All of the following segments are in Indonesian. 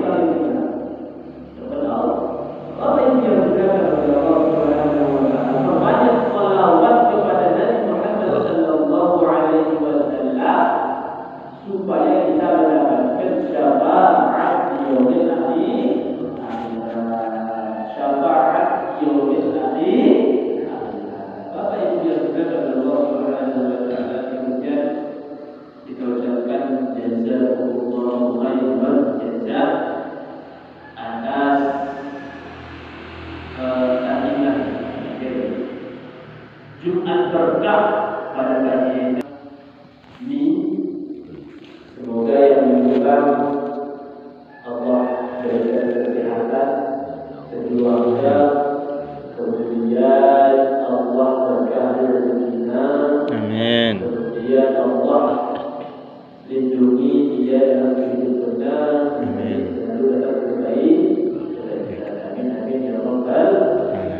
paling benar. Benar. Apa yang dia berikan kepada Allah Subhanahu wa Ta'ala? Membanyak salawat kepada Nabi Muhammad Sallallahu Alaihi Wasallam supaya kita mendapatkan syafaat di yaumil akhir. Syafaat di yaumil akhir. Apa yang dia berikan kepada Allah Subhanahu wa Ta'ala? Kemudian kita ucapkan jazakumullahu khairan jazaa atas tahniah Jumat berkah pada pagi ini. Semoga yang menyebabkan Allah berikan kesehatan keluarga, kemudian Allah berkahi rezekinya. Amin. Kemudian Allah lindungi dia dalam hidupnya. Amin. Lalu dapat terbaik. Amin amin ya rabbal alamin.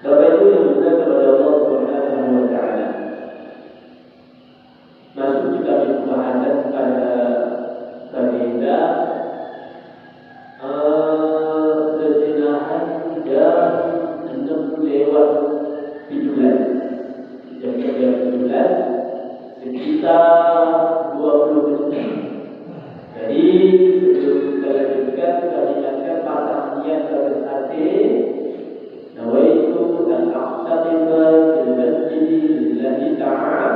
Bapak Ibu yang berdoa kepada Allah Subhanahu wa Ta'ala. Masuk juga pembahasan pada agenda sesinahan jam 6 lewat 17. Jam 17 sekitar 20 menit. Jadi sebelum kita lanjutkan, kita ingatkan pasang niat pada hati. Nawaitu al-aqtatima fil masjid lillahi ta'ala.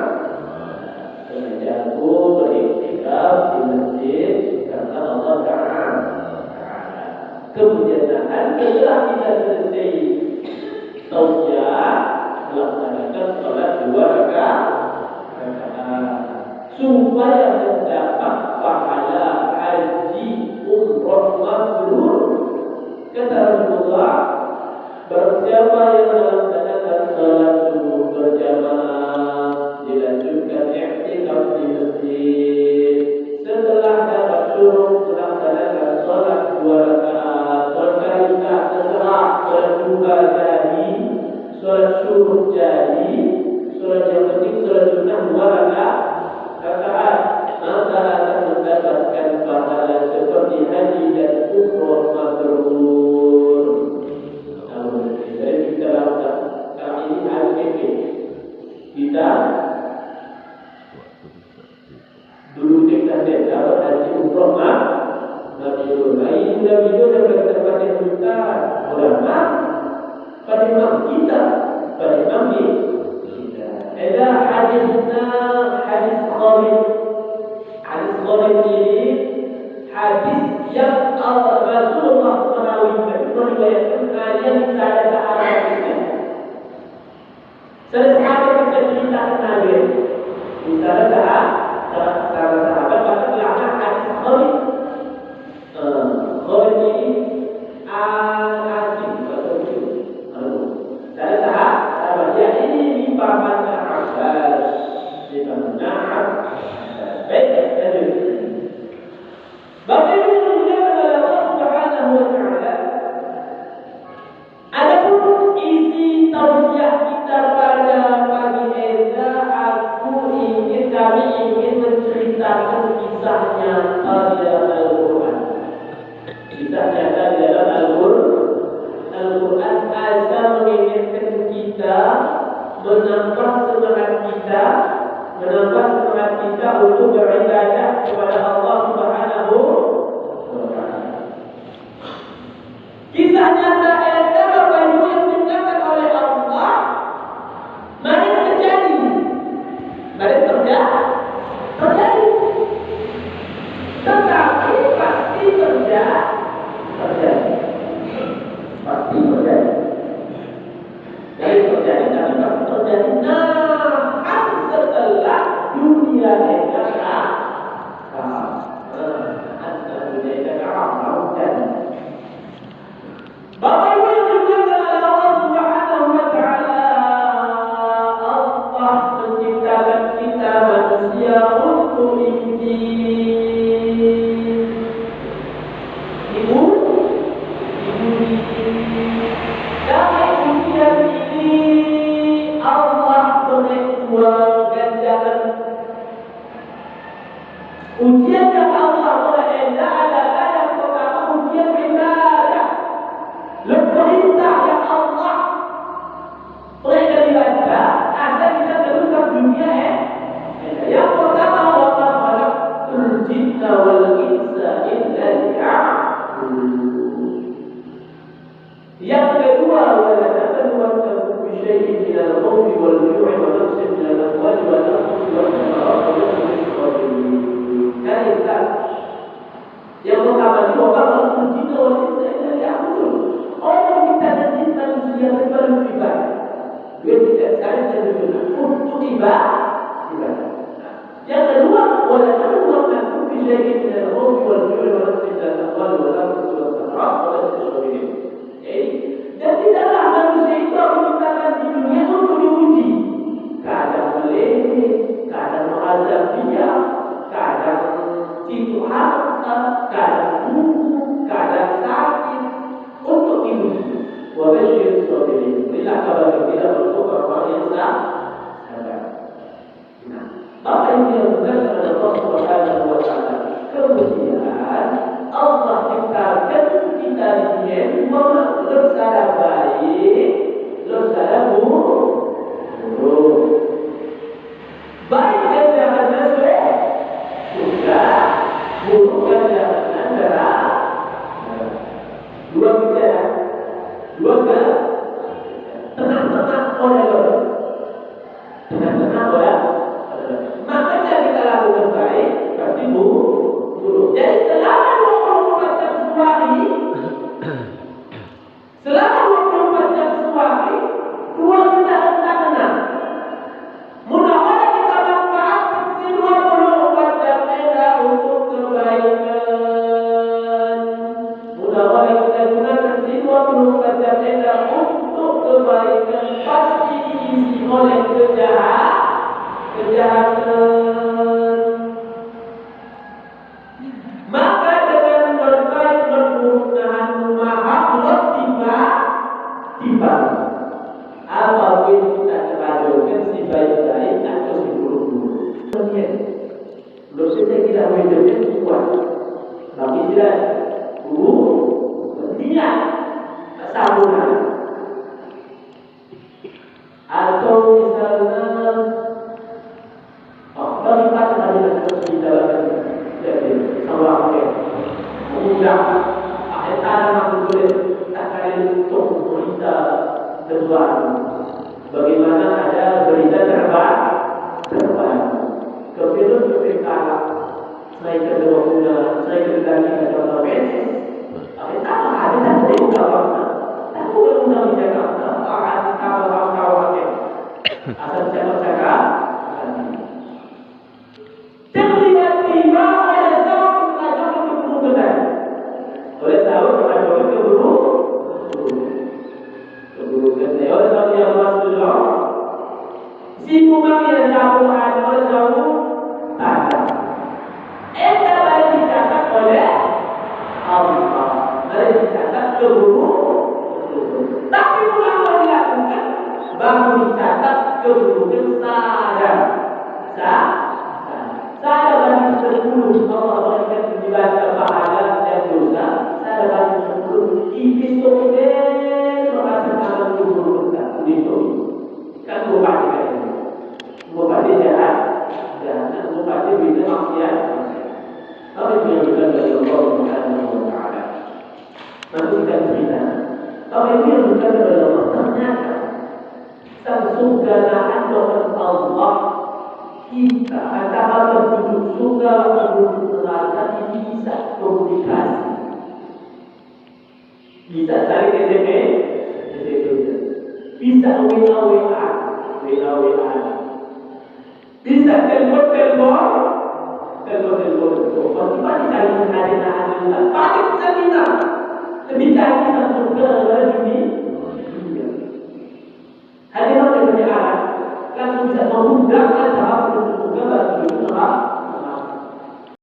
Sengajaku beriktikaf di masjid karena Allah Ta'ala. Kemudian setelah kita selesai tausiah, melaksanakan sholat 2 rakaat supaya mendapat pahala haji umroh mabrur. Kata Rasulullah, bersiapa yang melaksanakan sholat subuh berjamaah dilanjutkan i'tikaf di masjid, setelah dapat suruh melaksanakan sholat 2 rakaat, sholat kita terserah, sholat duha jadi, sholat subuh jadi, sholat yang penting sholat sunnah 2 rakaat, maka akan mendapatkan pahala seperti haji dan umroh mabrur. Jadi kita lakukan kali ini HPP. Kita dulu kita dapat haji umroh mabrur. Ini sudah video dapat tempat yang kita ulama pada imam kita, pada imam kita. Ada hadisnya hadis Khalid. Hadis Khalid ini hadis yang Rasulullah meriwayatkan kalian saya sahabat kita. Sahabat kita cerita ke Nabi. Misalnya sahabat maka belakang hadis Khalid. Khalid ini asing atau saya sahabat dia ini di pamannya Abbas, di pamannya Abbas. Baik, Bapak Ibu yang dimuliakan oleh Allah Subhanahu wa Ta'ala. Adapun isi tausiah kita pada pagi ini, kami ingin menceritakan kisah nyata di dalam Al-Quran. Kisah nyata di dalam Al-Quran asal mengingatkan kita, menambah semangat kita untuk beribadah kepada Allah Subhanahu wa Ta'ala. Kisah nyata ada Bapak Ibu yang diciptakan oleh Allah. Mari terjadi. Tetapi pasti terjadi. Pasti terjadi. Dari terjadi tapi pasti terjadi. Setelah dunia ini Bapak Ibu yang dimuliakan oleh Allah Subhanahu wa Ta'ala, Allah menciptakan kita manusia untuk dari ujian ini Allah beri 2 ganjaran. Ujian yang Allah beri adalah kita. Yang pertama itu orang mencinta wanita dari aku tuh. Orang kita dan cinta manusia kecuali ibadah. Dia tidak cari solusi untuk ibadah. Yang kedua, walaupun orang itu bisa kita hobi walaupun orang tidak tahu walaupun orang walaupun sesuatu. Dan tidaklah manusia itu menciptakan di dunia untuk diuji. Kadang meleleh, kadang mengazab dia, kadang itu harta, kadang buku, kadang sakit untuk diuji. Wabashir sabirin. Bila kabar gembira untuk orang yang sabar. Nah, Bapak Ibu yang berkata kepada Allah Subhanahu wa taala, kemudian Allah ciptakan kita di dunia bersara baik, bersara buruk. Baik dan jahatnya sudah, buruk dan jahatnya neraka. Dua bicara, dua ke tengah-tengah orang, tengah-tengah orang. Maka jika kita lakukan baik, pasti buruk. Jadi selama 24 jam sehari, selama 24 jam sehari, dua kita hendak tenang. Mudah-mudahan kita manfaatkan 24 jam kita untuk kebaikan. Mudah-mudahan kita gunakan 24 jam kita untuk kebaikan. Pasti diisi oleh kejahatan. Maka dengan berbaik berburuk nahan maha tiba. Apapun kita kerajukan si baik-baik atau si buruk-buruk. Belum saja kita hidupnya kuat, tapi jelas niat kesabaran. Atau misalnya bagaimana tadi harus dijalankan jadi sama mengundang akhir tanah aku boleh tak untuk berita terbaru. Bagaimana ada berita terbaru kepilih berkala saya kedua guna saya kedua contoh bensin akhir tanah ada tak boleh ungkapkan tak boleh undang Jakarta akan kawan-kawan asal cakap tiba-tiba oleh sahur mengajukan keburukan. Oleh sahur mengajukan keburukan. Oleh sahur yang masuk si kumang yang sahur oleh sahur tak. Adalah dicatat oleh Allah. Ada dicatat keburukan. Tapi mengapa dilakukan? Baru dicatat keburukan sadar. Saya bagi 10 Allah berikan dibaca pahala dan dosa. Saya bagi 10 episode soal semalam dulu itu kan lupa juga ini. Lupa dia jahat dan lupa dia bisa maksiat. Apa yang dilakukan oleh Allah Subhanahu wa taala? Nanti kita cerita. Apa yang dilakukan oleh Allah ternyata sang surga doa Allah. Kita antara penduduk surga dan penduduk neraka ini bisa komunikasi, bisa saling SMS, bisa WA, bisa telepon. Pasti cari ada pasti kita minta.